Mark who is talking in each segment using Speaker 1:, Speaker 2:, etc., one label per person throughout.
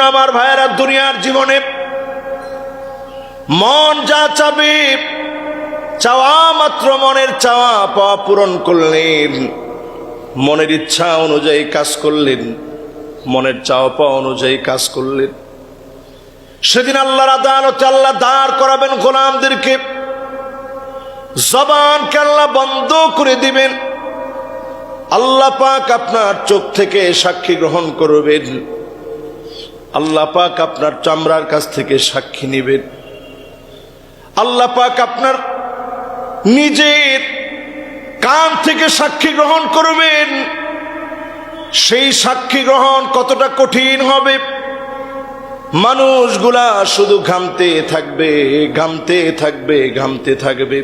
Speaker 1: আমার ভাইয়েরা, দুনিয়ার জীবনে মন যা চাবে, চাওয়া মাত্র মনের চাওয়া পাওয়া পূরণ করলেন, মনের ইচ্ছা অনুযায়ী কাজ করলেন, মনের চাওয়া পাওয়া অনুযায়ী কাজ করলেন, সেদিন আল্লাহর আদালতে আল্লাহ দাঁড় করাবেন গোলামদেরকে। জবানকে আল্লাহ বন্ধ করে দিবেন। আল্লাহ পাক আপনার চোখ থেকে সাক্ষী গ্রহণ করবেন, আল্লাহ পাক আপনার চামড়ার কাছ থেকে সাক্ষী নেবেন, আল্লাহ পাক আপনার নিজের কান থেকে সাক্ষী গ্রহণ করবেন। সেই সাক্ষী গ্রহণ কতটা কঠিন হবে! মানুষগুলা শুধু ঘামতে থাকবে, ঘামতে থাকবে, ঘামতে থাকবে।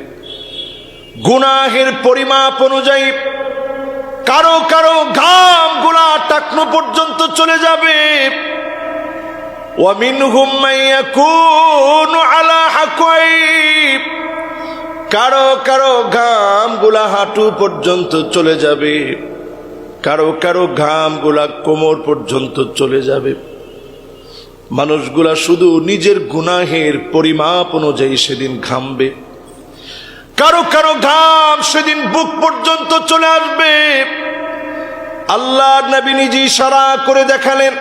Speaker 1: গুনাহের পরিমাপ অনুযায়ী কারো কারো ঘামগুলা টাকনো পর্যন্ত চলে যাবে। وَمِنْهُمْ مَنْ يَكُونُ عَلَى حَقَّيْهِ, কারো কারো ঘামগুলা হাঁটু পর্যন্ত চলে যাবে, কারো কারো ঘামগুলা কোমর পর্যন্ত চলে যাবে। মানুষগুলা শুধু নিজের গুনাহের পরিমাপ অনুযায়ী সেদিন ঘামবে। কারো কারো ঘাম সেদিন বুক পর্যন্ত চলে আসবে। আল্লাহর নবী নিজে ইশারা করে দেখালেন,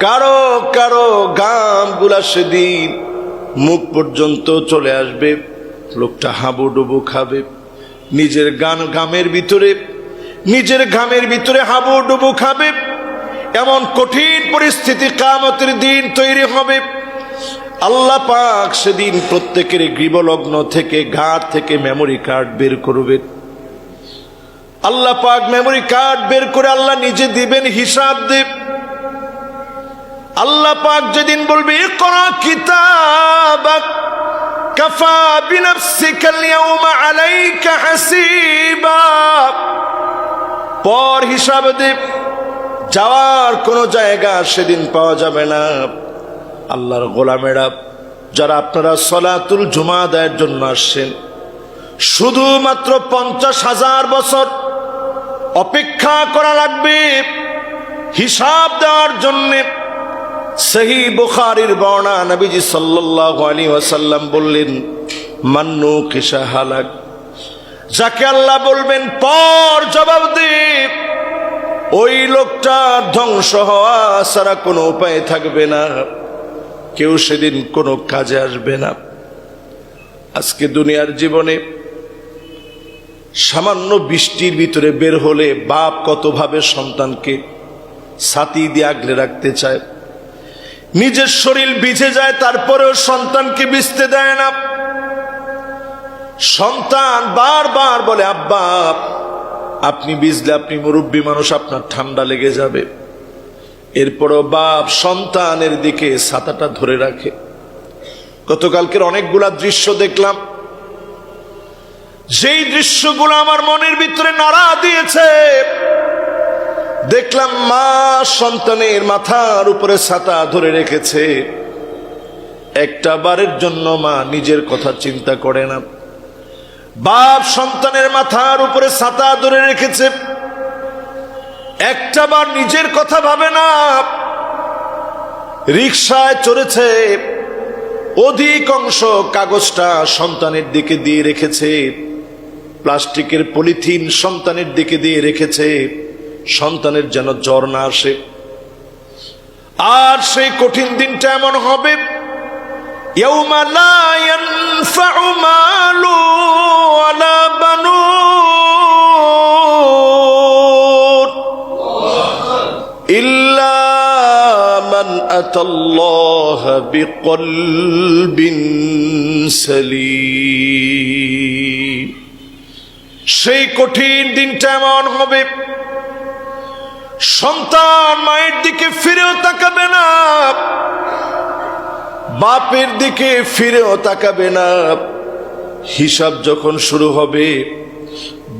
Speaker 1: কারো কারো ঘামগুলা সেদিন মুখ পর্যন্ত চলে আসবে। লোকটা হাবুডুবু খাবে, নিজের ঘামের ভিতরে হাবুডুবু খাবে। এমন কঠিন পরিস্থিতি কিয়ামতের দিন তৈরি হবে। আল্লাহ পাক সেদিন প্রত্যেকের গ্রীবলগ্ন থেকে, ঘাট থেকে মেমোরি কার্ড বের করবেন। আল্লাহ পাক মেমোরি কার্ড বের করে আল্লাহ নিজে দিবেন, হিসাব দেব। আল্লাহ পাক যেদিন বলবে, ইকরা কিতাবাক কাফা বিনাফসিকাল ইয়াউমা আলাইকা হাসিবা, পর হিসাব দেব। যাওয়ার কোনো জায়গা সেদিন পাওয়া যাবে না। আল্লাহর গোলামেরা যারা আপনারা সলাতুল জুমা আদায়ের জন্য আসছেন, শুধুমাত্র 50,000 বছর অপেক্ষা করা লাগবে হিসাব দেওয়ার জন্য। সহিহ বুখারীর বর্ণনা, নবীজি সাল্লাল্লাহু আলাইহি ওয়াসাল্লাম বললেন, মান্নু কিসা হালাক, যাকে আল্লাহ বলবেন পর জবাব দে, ওই লোকটা ধ্বংস হওয়া ছাড়া কোনো উপায় থাকবে না। কেউ সেদিন কোনো কাজে আসবে না। আজকে দুনিয়ার জীবনে সামান্য বৃষ্টির ভিতরে বের হলে বাপ কতভাবে সন্তানকে ছাতি দিয়ে আগলে রাখতে চায়। নিজের শরীর ভিজে যায়, তারপরেও সন্তানকে ভিজতে দেয় না। সন্তান বারবার বলে, আব্বা আপনি ভিজলে, আপনি মুরব্বী মানুষ, আপনার ঠান্ডা লেগে যাবে। এরপরও বাপ সন্তানের দিকে ছাতাটা ধরে রাখে। গতকালকের অনেকগুলা দৃশ্য দেখলাম, যেই দৃশ্যগুলো আমার মনের ভিতরে নাড়া দিয়েছে। দেখলাম মা সন্তানের মাথার উপরে ছাতা ধরে রেখেছে। একটা বারের জন্য মা নিজের কথা চিন্তা করে না। বাপ সন্তানের মাথার উপরে ছাতা ধরে রেখেছে, একটা বার নিজের কথা ভাবে না। রিকশায় চড়েছে, অধিক অংশ কাগজটা সন্তানের দিকে দিয়ে রেখেছে, প্লাস্টিকের পলিথিন সন্তানের দিকে দিয়ে রেখেছে, সন্তানের যেন জ্বর না আসে। আর সেই কঠিন দিনটা এমন হবে, ইয়াউমা লা ইয়ানফাউ মালু ওয়ালা বানুন ইল্লা মান আতাল্লাহা বিকলবিন সালিম। সেই কঠিন দিনটা এমন হবে, সন্তান মায়ের দিকে ফিরেও তাকাবে না, বাপের দিকে ফিরেও তাকাবে না। হিসাব যখন শুরু হবে,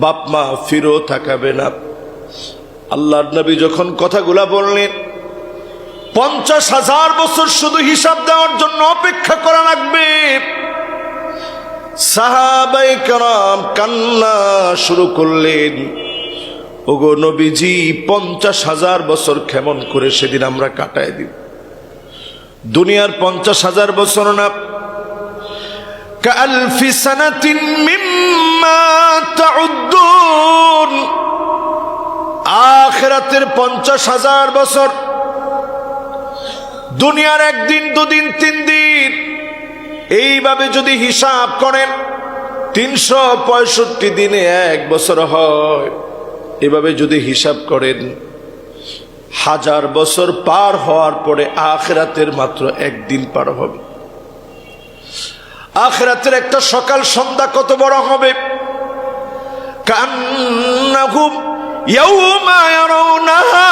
Speaker 1: বাপ মা ফিরেও তাকাবে না। আল্লাহর নবী যখন কথাগুলা বললেন, 50,000 বছর শুধু হিসাব দেওয়ার জন্য অপেক্ষা করা লাগবে। সাহাবায়ে কেরাম কান্না শুরু করলেন, ওগো নবীজি 50,000 বছর কেমন করে সেদিন আমরা কাটায় দিব? দুনিয়ার 50,000 বছর না, কালফি সানাতিন মিম্মা তাউদ্দুন, আখিরাতের 50,000 বছর। দুনিয়ার একদিন, দুদিন, 3 দিন, এইভাবে যদি হিসাব করেন 365 দিনে 1 বছর হয়। এভাবে যদি হিসাব করেন 1000 বছর পার হওয়ার পরে আখিরাতের মাত্র 1 দিন পার হবে। আখিরাতের একটা সকাল সন্ধ্যা কত বড় হবে! কান্নাহুম ইয়াওমা ইয়ারাউনাহা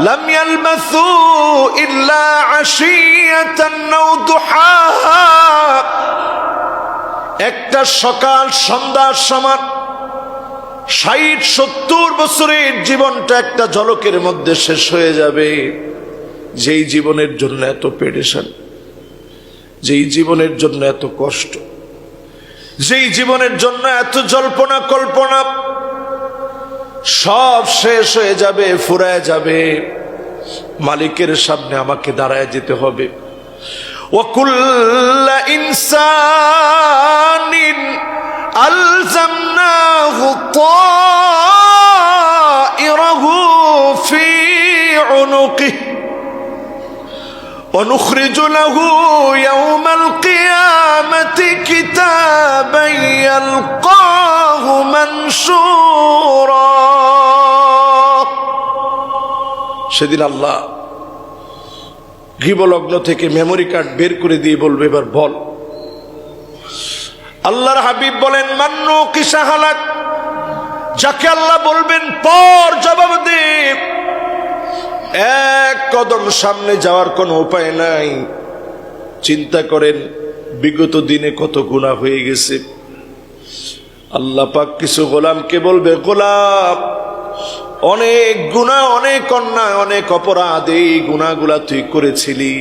Speaker 1: লাম ইয়ালবাসু ইল্লা আশিয়াতান আও দুহাহা। একটা সকাল সন্ধ্যার সমান 60-70 বছরের জীবনটা একটা ঝলকের মধ্যে শেষ হয়ে যাবে। যেই জীবনের জন্য এত পেরেশান, যেই জীবনের জন্য এত কষ্ট, যেই জীবনের জন্য এত জল্পনা কল্পনা, সব শেষ হয়ে যাবে, ফুরায় যাবে। মালিকের সামনে আমাকে দাঁড়ায় যেতে হবে। ওয়াকুল্লা ইনসানিন আলজামনাহু তাইরাহু ফি উনুকিহি ونخرج له يوم القيامة كتابا يلقاه منشورا। সেদিন আল্লাহ গৃহলগ্ন থেকে মেমোরি কার্ড বের করে দিয়ে বলবে, এবার বল। আল্লাহর হাবিব বলেন, মান্নু কিসা হালাক, যাকে আল্লাহ বলবেন পর জবাব দে। এক কদম সামনে যাওয়ার কোনো উপায় নাই। চিন্তা করেন বিগত দিনে কত গুনাহ হয়ে গেছে। আল্লাহ পাক কিছু গোলামকে বলবে, গোলাম অনেক গুনাহ, অনেক অন্যায়, অনেক অপরাধ, এই গুনাহগুলা তুই করেছিলি,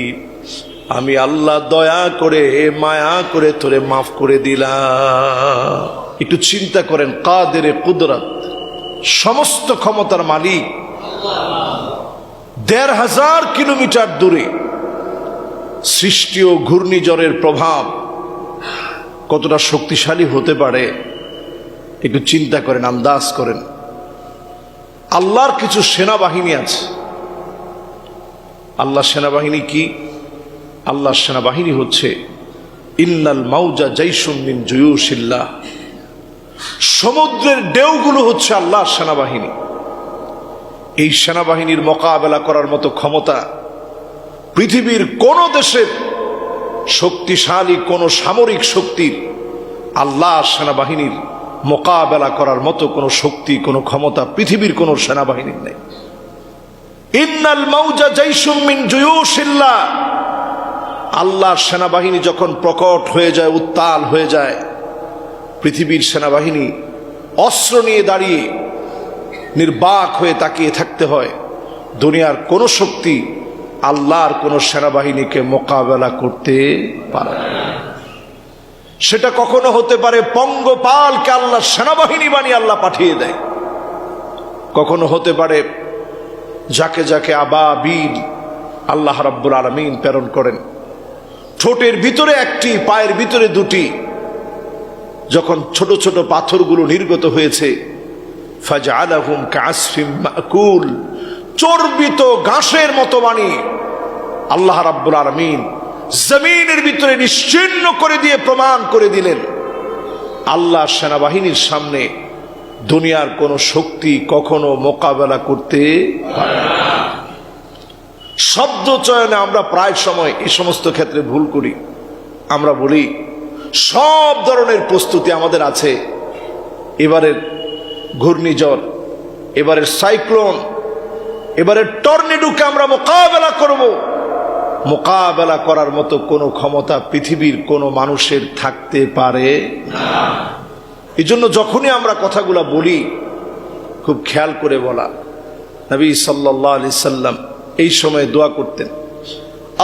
Speaker 1: আমি আল্লাহ দয়া করে মায়া করে তোরে মাফ করে দিলাম। একটু চিন্তা করেন, কাদেরে কুদরত, সমস্ত ক্ষমতার মালিক, ১,৫০০ কিলোমিটার দূরে সৃষ্টি ও ঘূর্ণিঝড়ের প্রভাব কতটা শক্তিশালী হতে পারে একটু চিন্তা করেন, আন্দাজ করেন। আল্লাহর কিছু সেনাবাহিনী আছে। আল্লাহ সেনাবাহিনী কি? আল্লাহ সেনাবাহিনী হচ্ছে ইন্নাল মাউজা জাইশুম মিন জুয়ুশিল্লাহ, সমুদ্রের ঢেউগুলো হচ্ছে আল্লাহর সেনাবাহিনী। এই সেনাবাহিনীর মোকাবেলা করার মতো ক্ষমতা পৃথিবীর কোন দেশের শক্তিশালী কোন সামরিক শক্তির আল্লাহর সেনাবাহিনীর মোকাবেলা করার মতো কোন শক্তি, কোন ক্ষমতা পৃথিবীর কোন সেনাবাহিনীর নেই। ইন্নাল মাউজা জাইশুম মিন জুয়ুশিল্লাহ, আল্লাহর সেনাবাহিনী যখন প্রকট হয়ে যায়, উত্তাল হয়ে যায়, পৃথিবীর সেনাবাহিনী অস্ত্র নিয়ে দাঁড়িয়ে নির্বাক হয়ে তাকিয়ে থাকতে হয়। দুনিয়ার কোন শক্তি আল্লাহর কোন সেনাবাহিনীকে মোকাবেলা করতে পারে না। সেটা কখনো হতে পারে পঙ্গপালকে আল্লাহ সেনাবাহিনী বানিয়ে আল্লাহ পাঠিয়ে দেয়, কখনো হতে পারে যাকে যাকে আবাবিল আল্লাহ রাব্বুল আলামিন প্রেরণ করেন। ঠোঁটের ভিতরে একটি, পায়ের ভিতরে দুটি, যখন ছোট ছোট পাথরগুলো নির্গত হয়েছে, ফাজআলাহুম কাআসফিম মাকুল, চর্বিত ঘাসের মতো বানিয়ে আল্লাহ রাব্বুল আলামিন জমিনের ভিতরে নিশ্চিহ্ন করে দিয়ে প্রমাণ করে দিলেন, আল্লাহ সেনাবাহিনীর সামনে দুনিয়ার কোন শক্তি কখনো মোকাবেলা করতে পারে না। শব্দ চয়নে আমরা প্রায় সময় এই সমস্ত ক্ষেত্রে ভুল করি। আমরা বলি সব ধরনের প্রস্তুতি আমাদের আছে, এবারের ঘূর্ণিঝড়, এবারের সাইক্লোন, এবারের টর্নেডোকে আমরা মোকাবেলা করব। মোকাবেলা করার মতো কোনো ক্ষমতা পৃথিবীর কোনো মানুষের থাকতে পারে না। এই জন্য যখনই আমরা কথাগুলো বলি খুব খেয়াল করে বলা। নবী সাল্লাল্লাহু আলাইহি সাল্লাম এই সময় দোয়া করতেন,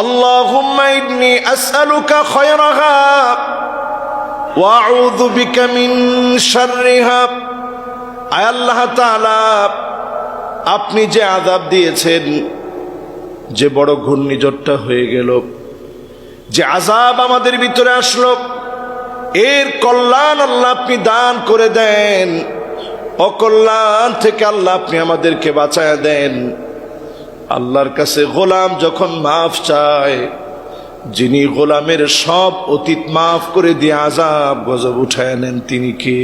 Speaker 1: আল্লাহুম্মা ইন্নী আসআলুকা খায়রাহা ওয়া আউযু বিকা মিন শাররিহা। আয় আল্লাহ তাআলা, আপনি যে আযাব দিয়েছেন, যে বড় ঘূর্ণিঝড়টা হয়ে গেল, যে আযাব আমাদের ভিতরে আসলো, এর কল্যাণ আল্লাহ আপনি দান করে দেন, অকল্যাণ থেকে আল্লাহ আপনি আমাদেরকে বাঁচায় দেন। আল্লাহর কাছে গোলাম যখন মাফ চায়, যিনি গোলামের সব অতীত মাফ করে দিয়ে আযাব গজব উঠায় নেন, তিনি কে?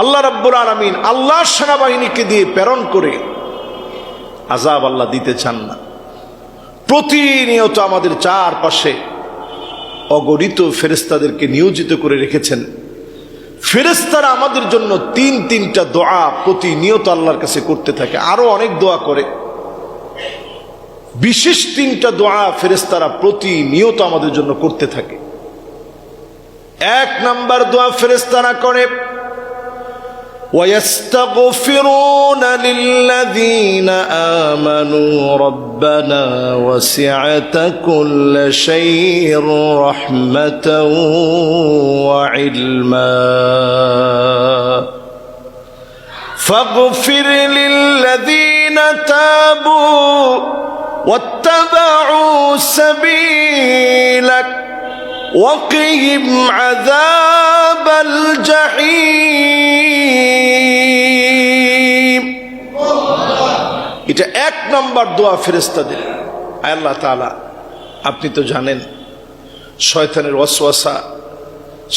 Speaker 1: আল্লাহ রাব্বুল আলামিন আল্লাহর সেনাবাহিনীকে দিয়ে প্রেরণ করে আযাব আল্লাহ দিতে চান না। প্রতিনিয়ত আমাদের চারপাশে অগণিত ফেরেশতাদেরকে নিয়োজিত করে রেখেছেন। ফেরেশতারা আমাদের জন্য তিনটা দোয়া প্রতিনিয়ত আল্লাহর কাছে করতে থাকে, আরো অনেক দোয়া করে। বিশেষ 3টা দোয়া ফেরেশতারা প্রতিনিয়ত আমাদের জন্য করতে থাকে। 1 নাম্বার দোয়া ফেরেশতারা করে, وَيَسْتَغْفِرُونَ لِلَّذِينَ آمَنُوا رَبَّنَا وَسِعْتَ كُلَّ شَيْءٍ رَحْمَةً وَعِلْمًا فاغفر للذين تابوا واتبعوا سبيلك وقهم عذاب الجحيم। এটা 1 নম্বর দোয়া ফেরেশতাদের। আল্লাহ তাআলা, আপনি তো জানেন শয়তানের ওয়াসওয়াসা,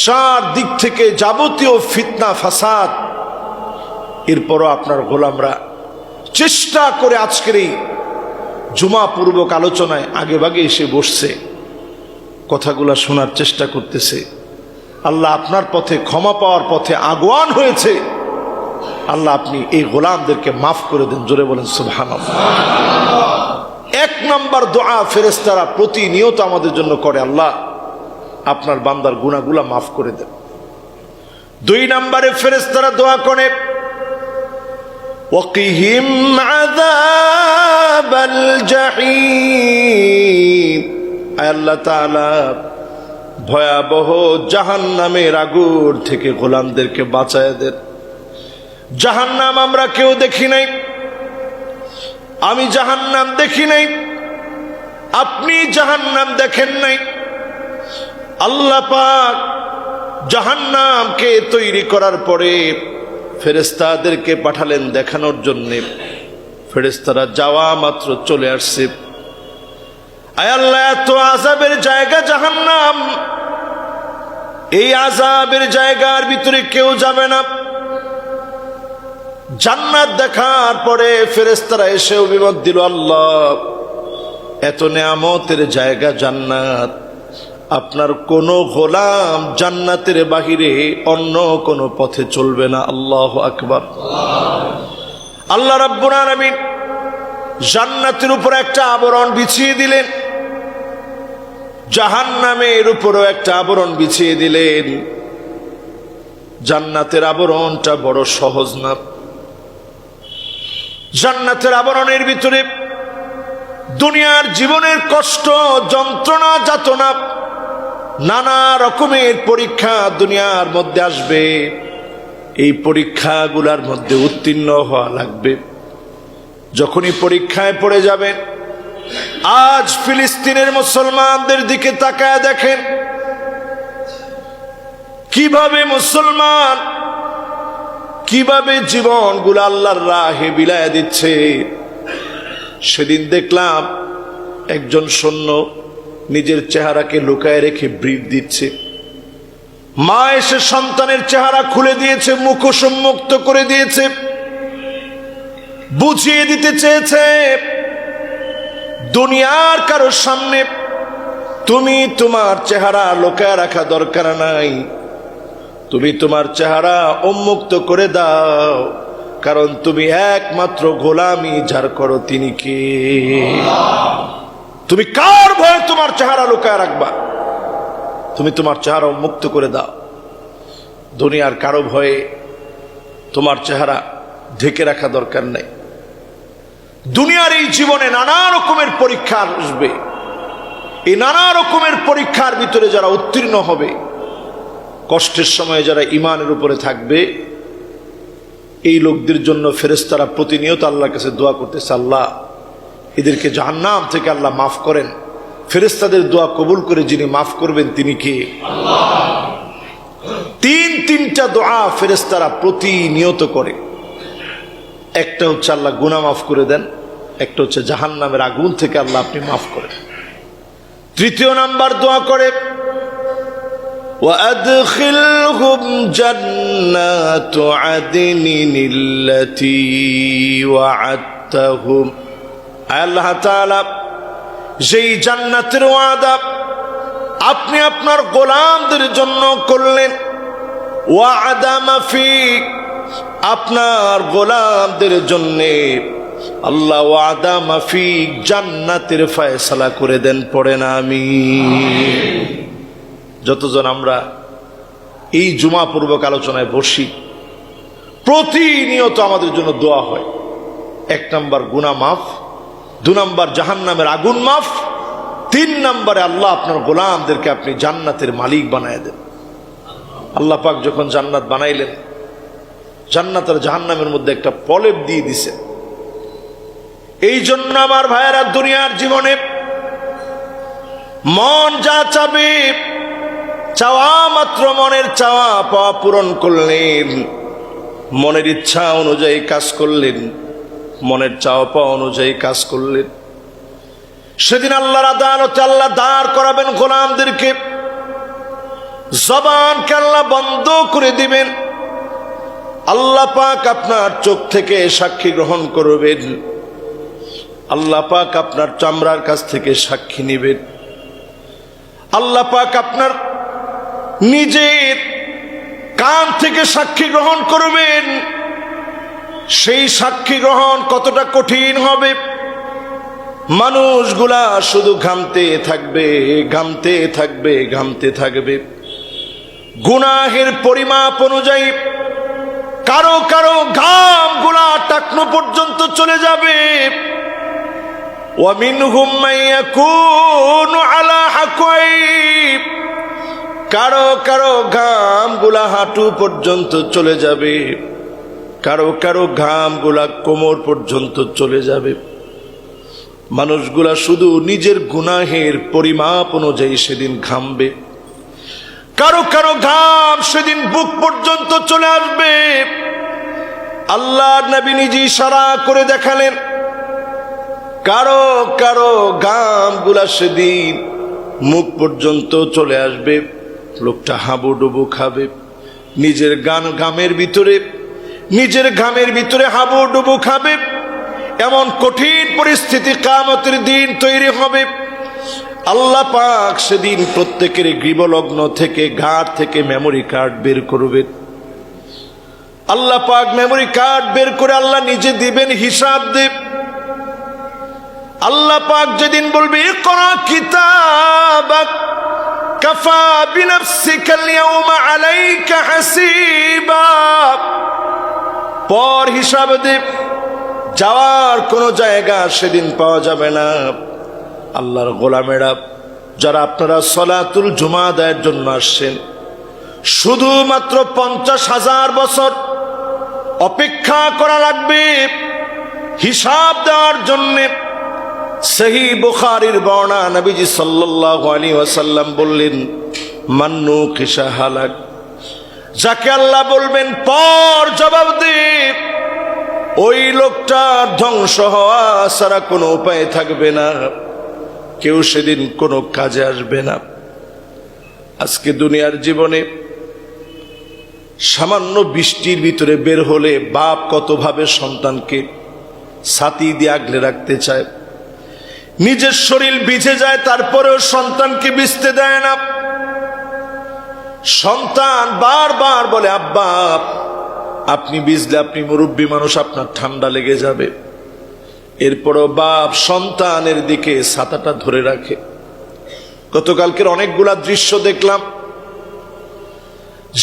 Speaker 1: চারদিক থেকে যাবতীয় ফিতনা ফাসাদ, এরপরও আপনার গোলামরা চেষ্টা করে আজকের এই জুমা পূর্বক আলোচনায় আগে ভাগে এসে বসছে, কথাগুলা শোনার চেষ্টা করতেছে। আল্লাহ আপনার পথে, ক্ষমা পাওয়ার পথে আগুয়ান হয়েছে। আল্লাহ আপনি এই গোলামদেরকে মাফ করে দেন, জোরে বলেন সুবহানাল্লাহ। 1 নম্বর দোয়া ফেরেশতারা প্রতিনিয়ত আমাদের জন্য করে, আল্লাহ আপনার বান্দার গুনাহগুলা মাফ করে দেন। 2 নম্বরে ফেরেশতারা দোয়া করে, وقهم عذاب الجحيم। আল্লাহ তাআলা ভয়াবহ জাহান্নামের আগুন থেকে গোলামদেরকে বাঁচায় দেন। জাহান্নাম আমরা কেউ দেখি নাই, আমি জাহান্নাম দেখি নাই, আপনি জাহান্নাম দেখেন নাই। আল্লাহ পাক জাহান্নামকে তৈরি করার পরে ফেরেশতাদেরকে পাঠালেন দেখানোর জন্য। ফেরেশতারা যাওয়া মাত্র চলে আসছে। আয় আল্লাহ, এত আযাবের জায়গা জাহান্নাম, এই আযাবের জায়গার ভিতরে কেউ যাবে না। জান্নাত দেখার পরে ফেরেশতারা এসে অভিমত দিল, আল্লাহ এত নেয়ামতের জায়গা জান্নাত, আপনার কোন গোলাম জান্নাতের বাহিরে অন্য কোন পথে চলবে না। আল্লাহু আকবার। আল্লাহ রাব্বুল আলামিন জান্নাতের উপর একটা আবরণ বিছিয়ে দিলেন, জাহান্নামের উপরও একটা আবরণ বিছিয়ে দিলেন। জান্নাতের আবরণটা বড় সহজ না। জান্নাতের আবরণের ভিতরে দুনিয়ার জীবনের কষ্ট, যন্ত্রণা, যাতনা, নানা রকমের পরীক্ষা দুনিয়ার মধ্যে আসবে। এই পরীক্ষাগুলোর মধ্যে উত্তীর্ণ হওয়া লাগবে। যখনই পরীক্ষায় পড়ে যাবেন, আজ ফিলিস্তিনের মুসলমানদের দিকে তাকায় দেখেন কিভাবে মুসলমান, কিভাবে জীবনগুলো আল্লাহর রাহে বিলায় দিচ্ছে। সেদিন দেখলাম একজন সৈন্য নিজের চেহারাকে লুকায় রেখে ব্রিফ দিচ্ছে। মা এসে সন্তানের চেহারা খুলে দিয়েছে, মুখোশ উন্মুক্ত করে দিয়েছে, বুঝিয়ে দিতে চেয়েছে দুনিয়ার কারো সামনে তুমি তোমার চেহারা লুকায় রাখা দরকার নাই, তুমি তোমার চেহারা উন্মুক্ত করে দাও, কারণ তুমি একমাত্র গোলামি যার করো তিনি কে? তুমি কার ভয়ে তোমার চেহারা লুকায় রাখবা? তুমি তোমার চেহারা উন্মুক্ত করে দাও। দুনিয়ার কারো ভয়ে তোমার চেহারা ঢেকে রাখা দরকার নাই। দুনিয়ার এই জীবনে নানা রকমের পরীক্ষা আসবে। এই নানা রকমের পরীক্ষার ভিতরে যারা উত্তীর্ণ হবে, কষ্টের সময়ে যারা ঈমানের উপরে থাকবে, এই লোকদের জন্য ফেরেশতারা প্রতিনিয়ত আল্লাহর কাছে দোয়া করতেছে, আল্লাহ এদেরকে জাহান্নাম থেকে আল্লাহ মাফ করেন। ফেরেশতাদের দোয়া কবুল করে যিনি মাফ করবেন তিনি কে? আল্লাহ। তিনটা দোয়া ফেরেশতারা প্রতিনিয়ত করে। একটা হচ্ছে আল্লাহ গুনাহ মাফ করে দেন, একটা হচ্ছে জাহান্নামের আগুন থেকে আল্লাহ আপনি মাফ করেন। তৃতীয় নাম্বার দোয়া করে وأدخلهم جنات عدن التي وعدتهم। আল্লাহ তাআলা যেই জান্নাতের ওয়াদা আপনি আপনার গোলামদের জন্য করলেন, ওয়াদা মাফিক আপনার গোলামদের জন্য আল্লাহ ওয়াদা মাফিক জান্নাতের ফয়সালা করে দেন, পড়েন আমিন। যতজন আমরা এই জুমা পূর্বক আলোচনায় বসি, প্রতিনিয়ত আমাদের জন্য দোয়া হয়। 1 নাম্বার গুনাহ মাফ, 2 নাম্বার জাহান্নামের আগুন মাফ, 3 নাম্বারে আল্লাহ আপনার গোলামদেরকে আপনি জান্নাতের মালিক বানায় দেন। আল্লাহ পাক যখন জান্নাত বানাইলেন, জান্নাত আর জাহান্নামের মধ্যে একটা প্রলেপ দিয়ে দিছে। এই জন্য আমার ভাইয়েরা, দুনিয়ার জীবনে মন যা চাবে, চাওয়া মাত্র মনের চাওয়া পাওয়া পূরণ করলেন, মনের ইচ্ছা অনুযায়ী কাজ করলেন, মনের চাওয়া পাওয়া অনুযায়ী কাজ করলেন, সেদিন আল্লাহর আদালতে আল্লাহ দাঁড় করাবেন গোলামদেরকে। জবানকে আল্লাহ বন্ধ করে দিবেন। আল্লাহ পাক আপনার চোখ থেকে সাক্ষী গ্রহণ করবেন, আল্লাহ পাক আপনার চামড়ার কাছ থেকে সাক্ষী নেবেন, আল্লাহ পাক আপনার নিজের কান থেকে সাক্ষী গ্রহণ করবেন। সেই সাক্ষী গ্রহণ কতটা কঠিন হবে! মানুষগুলা শুধু ঘামতে থাকবে, ঘামতে থাকবে, ঘামতে থাকবে। গুনাহের পরিমাপ অনুযায়ী কারো কারো ঘামগুলা টাকনো পর্যন্ত চলে যাবে। ওয়ামিনহুম মাইয়াকুনু আলা হাকাইব, কারো কারো ঘামগুলা হাঁটু পর্যন্ত চলে যাবে, কারো কারো ঘামগুলা কোমর পর্যন্ত চলে যাবে। মানুষগুলা শুধু নিজের গুনাহের পরিমাপ অনুযায়ী সেদিন ঘামবে। কারো কারো ঘাম সেদিন বুক পর্যন্ত চলে আসবে। আল্লাহর নবী নিজে ইশারা করে দেখালেন, কারো কারো ঘামগুলা সেদিন মুখ পর্যন্ত চলে আসবে। লোকটা হাবুডুবু খাবে, নিজের ঘামের ভিতরে হাবুডুবু খাবে। এমন কঠিন পরিস্থিতি কিয়ামতের দিন তৈরি হবে। আল্লাহ পাক সেদিন প্রত্যেকের গ্রীবলগ্ন থেকে, ঘাট থেকে মেমোরি কার্ড বের করবেন। আল্লাহ পাক মেমোরি কার্ড বের করে আল্লাহ নিজে দিবেন, হিসাব দেব। আল্লাহ পাক যেদিন বলবে, ইকরা কিতাবাক কাফা বিনাফসিকা আল-ইয়াওমা আলাইকা হাসিবা, পর হিসাব দেব। যাওয়ার কোনো জায়গা সেদিন পাওয়া যাবে না। আল্লাহর গোলামেরা যারা আপনারা সলাতুল জুমা আদায়ের জন্য আসছেন, শুধুমাত্র 50,000 বছর অপেক্ষা করা লাগবে হিসাব দেওয়ার জন্য। সহিহ বুখারীর বর্ণনা, নবীজি সাল্লাল্লাহু আলাইহি ওয়াসাল্লাম বললেন, মান্নু কিসা হালাক, যাকে আল্লাহ বলবেন পর জবাব দে, ওই লোকটার ধ্বংস হওয়া ছাড়া কোনো উপায় থাকবে না। কেউ সেদিন কোনো কাজে আসবে না। আজকে দুনিয়ার জীবনে সামান্য বৃষ্টির ভিতরে বের হলে বাপ কতভাবে সন্তানকে ছাতি দিয়ে আগলে রাখতে চায়, নিজের শরীর ভিজে যায় তারপরেও সন্তানকে ভিজতে দেয় না। সন্তান বারবার বলে, আব্বা আপনি ভিজলে, আপনি মুরব্বী মানুষ, আপনার ঠান্ডা লেগে যাবে। এরপরও বাপ সন্তানের দিকে ছাতাটা ধরে রাখে। গতকালকের অনেকগুলা দৃশ্য দেখলাম,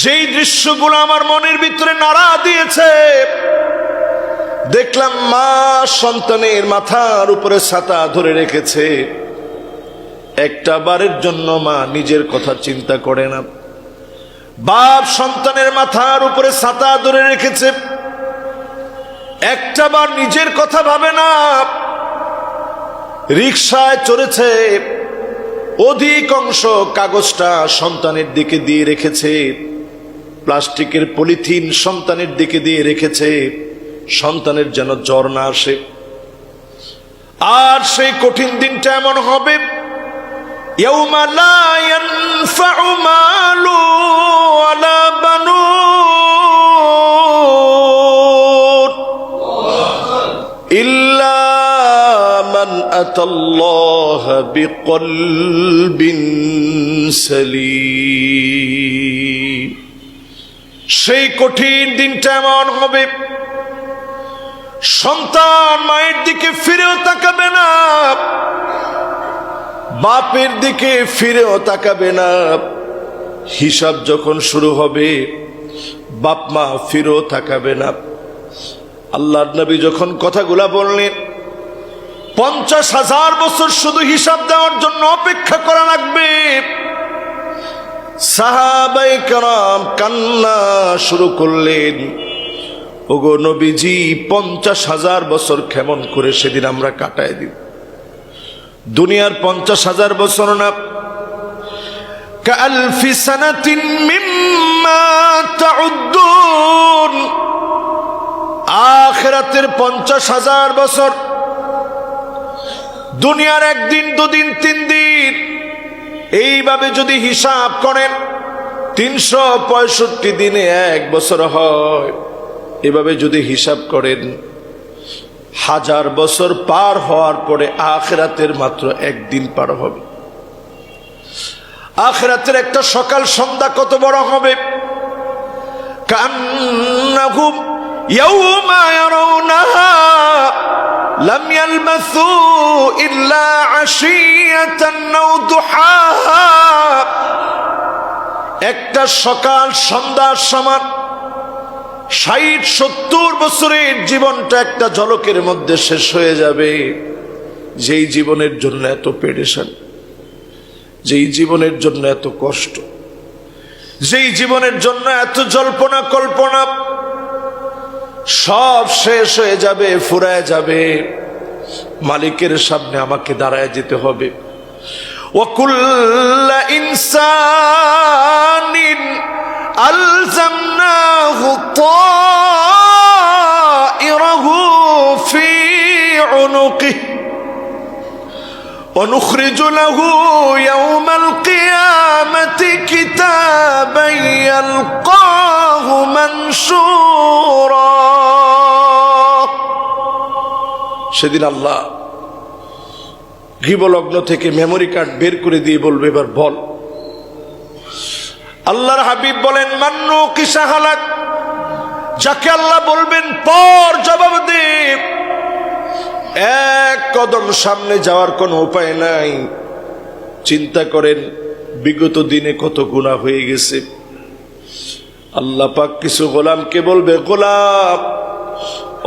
Speaker 1: যেই দৃশ্যগুলো আমার মনের ভিতরে নাড়া দিয়েছে। দেখলাম মা সন্তানের মাথার উপরে ছাতা ধরে রেখেছে। একটা বারের জন্য মা নিজের কথা চিন্তা করে না। বাপ সন্তানের মাথার উপরে ছাতা ধরে রেখেছে, একটাবার নিজের কথা ভাবে না। রিকশায় চড়েছে, অধিকাংশ কাগজটা সন্তানের দিকে দিয়ে রেখেছে, প্লাস্টিকের পলিথিন সন্তানের দিকে দিয়ে রেখেছে, সন্তানের যেন জ্বর না আসে। আর সেই কঠিন দিনটা এমন হবে, ইয়াউমা লা ইয়ানফাউ মালু ওয়ালা বানুন ইল্লা মান আতাল্লাহা বিকলবিন সালিম। সেই কঠিন দিনটা এমন হবে, সন্তান মায়ের দিকে ফিরেও তাকাবে না, বাপের দিকে ফিরেও তাকাবে না। হিসাব যখন শুরু হবে, বাপ মা ফিরেও তাকাবে না। আল্লাহর নবী যখন কথাগুলা বললেন, 50,000 বছর শুধু হিসাব দেওয়ার জন্য অপেক্ষা করা লাগবে। সাহাবায়ে কেরাম কান্না শুরু করলেন, ওগো নবীজি, 50,000 বছর কেমন করে সেদিন আমরা কাটায় দিব? দুনিয়ার 50,000 বছর না, কাআলফি সানাতিন মিম্মা তাউদ্দুন। আখিরাতের 50,000 বছর, দুনিয়ার একদিন, দুদিন, 3 দিন, এইভাবে যদি হিসাব করেন 365 দিনে 1 বছর হয়। এভাবে যদি হিসাব করেন, 1000 বছর পার হওয়ার পরে আখিরাতের মাত্র 1 দিন পার হবে। আখিরাতের একটা সকাল সন্ধ্যা কত বড় হবে! কান্নাহুম ইয়াউমা ইয়ারাউনাহা লাম ইয়ালবাসু ইল্লা আশিয়াতান আও দুহাহা। একটা সকাল সন্ধ্যার সমান 60-70 বছরের জীবনটা একটা ঝলকের মধ্যে শেষ হয়ে যাবে। যেই জীবনের জন্য এত পেরেশান, যেই জীবনের জন্য এত কষ্ট, যেই জীবনের জন্য এত জল্পনা কল্পনা, সব শেষ হয়ে যাবে, ফুরায় যাবে। মালিকের সামনে আমাকে দাঁড়ায় যেতে হবে। ওয়াকুল্লা ইনসানিন আলজামনাহু তাইরাহু ফি উনুকিহি ونخرج له يوم القيامة كتابا يلقاه منشورا। সেদিন আল্লাহ গৃহলগ্ন থেকে মেমোরি কার্ড বের করে দিয়ে বলবে, এবার বল। আল্লাহর হাবিব বলেন, মান্নু কিসা হালাক, যাকে আল্লাহ বলবেন পর জবাব দে। এক কদম সামনে যাওয়ার কোনো উপায় নাই। চিন্তা করেন, বিগত দিনে কত গুনাহ হয়ে গেছে। আল্লাহ পাক কিছু গোলামকে বলবে, গোলাম,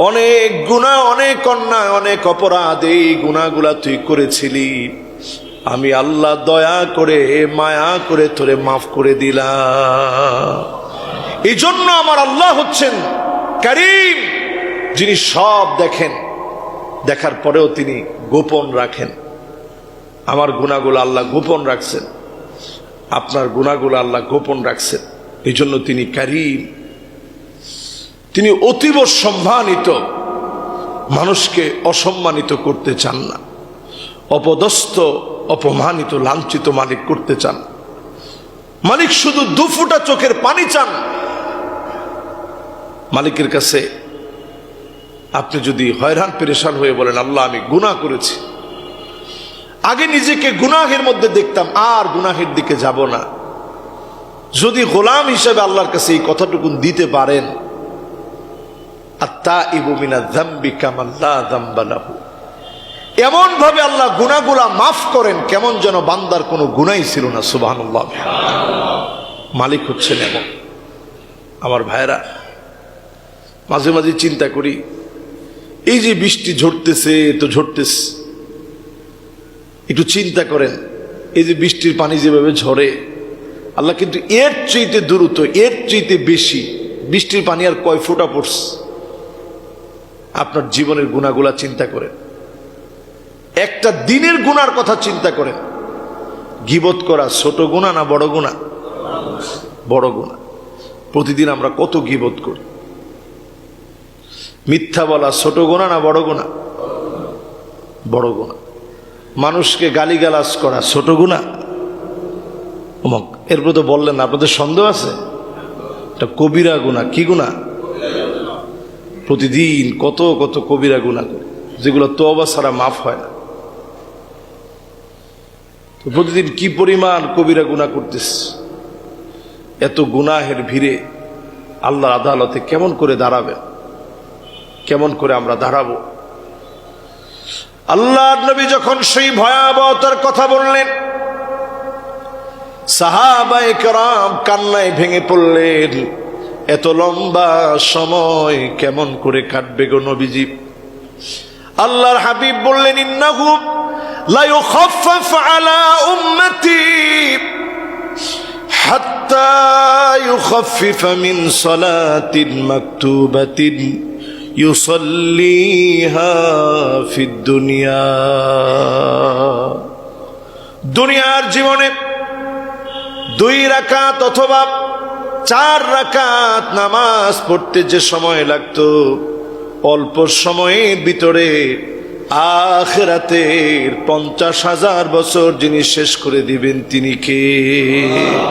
Speaker 1: অনেক গুনাহ, অনেক অন্যায়, অনেক অপরাধ, এই গুনাহগুলা তুই করেছিলি, আমি আল্লাহ দয়া করে মায়া করে তোরে মাফ করে দিলাম। এই জন্য আমার আল্লাহ হচ্ছেন কারীম, যিনি সব দেখেন, দেখার পরেও তিনি গোপন রাখেন। আমার গুনাহগুলো আল্লাহ গোপন রাখছেন, আপনার গুনাহগুলো আল্লাহ গোপন রাখছেন। এই জন্য তিনি কারীম, তিনি অতীব সম্মানিত। মানুষকে অসম্মানিত করতে চান না, অপদস্থ, অপমানিত, লাঞ্ছিত মালিক করতে চান। মালিক শুধু 2 ফোঁটা চোখের পানি চান। মালিকের কাছে আপনি যদি হয়রান পেরেশান হয়ে বলেন, আল্লাহ আমি গুনাহ করেছি, আগে নিজেকে গুনাহের মধ্যে দেখতাম, আর গুনাহের দিকে যাব না। যদি গোলাম হিসেবে আল্লাহর কাছে এই কথাটুকু দিতে পারেন, আত্তাইবু মিনায যামবি কামান লা যামবা লাহু, এমন ভাবে আল্লাহ গুনাহগুলা মাফ করেন কেমন যেন বান্দার কোনো গুনাহই ছিল না। সুবহানাল্লাহ। মালিক হচ্ছেন এমন। আমার ভাইরা, মাঝে মাঝে চিন্তা করি, এই যে বৃষ্টি ঝরতেছে, তো ঝরতেছে, একটু চিন্তা করেন, এই যে বৃষ্টির পানি যেভাবে ঝরে, আল্লাহ কিন্তু এর চাইতে দ্রুত, এর চাইতে বেশি বৃষ্টির পানি আর কয় ফোঁটা পড়ছে, আপনার জীবনের গুনাহগুলা চিন্তা করেন, একটা দিনের গুনার কথা চিন্তা করেন। গীবত করা ছোট গুনাহ না বড় গুনাহ? বড় গুনাহ। প্রতিদিন আমরা কত গীবত করি। মিথ্যা বলা ছোট গুনাহ না বড় গুনাহ? বড় গুনাহ। মানুষকে গালিগালাজ করা ছোট গুনাহ? অমুক এরপর তো বললেন, আপনাদের সন্দেহ আছে? এটা কবিরা গুনাহ। কি গুনাহ? প্রতিদিন কত কত কবিরা গুনাহ করি, যেগুলো তওবা ছাড়া মাফ হয় না। প্রতিদিন কি পরিমাণ কবিরা গুনাহ করতেছ। এত গুনাহের ভিড়ে আল্লাহর আদালতে কেমন করে দাঁড়াবেন? কেমন করে আমরা দাঁড়াবো? আল্লাহর নবী যখন সেই ভয়াবহতার কথা বললেন, সাহাবায়ে কেরাম কান্নায় ভেঙে পড়লেন। এত লম্বা সময় কেমন করে কাটবে গো নবীজি? আল্লাহর হাবিব বললেন, ইন্নাহু লা ইউখাফফাফ আলা উম্মতি হাত্তা ইউখাফফিফা মিন সালাতিন মাকতুবাতিন ইউসাল্লিহা ফিদ দুনিয়া। দুনিয়ার জীবনে 2 রাকাত অথবা 4 রাকাত নামাজ পড়তে যে সময় লাগতো, অল্প সময়ের ভিতরে আখিরাতের 50,000 বছর যিনি শেষ করে দিবেন তিনি কে?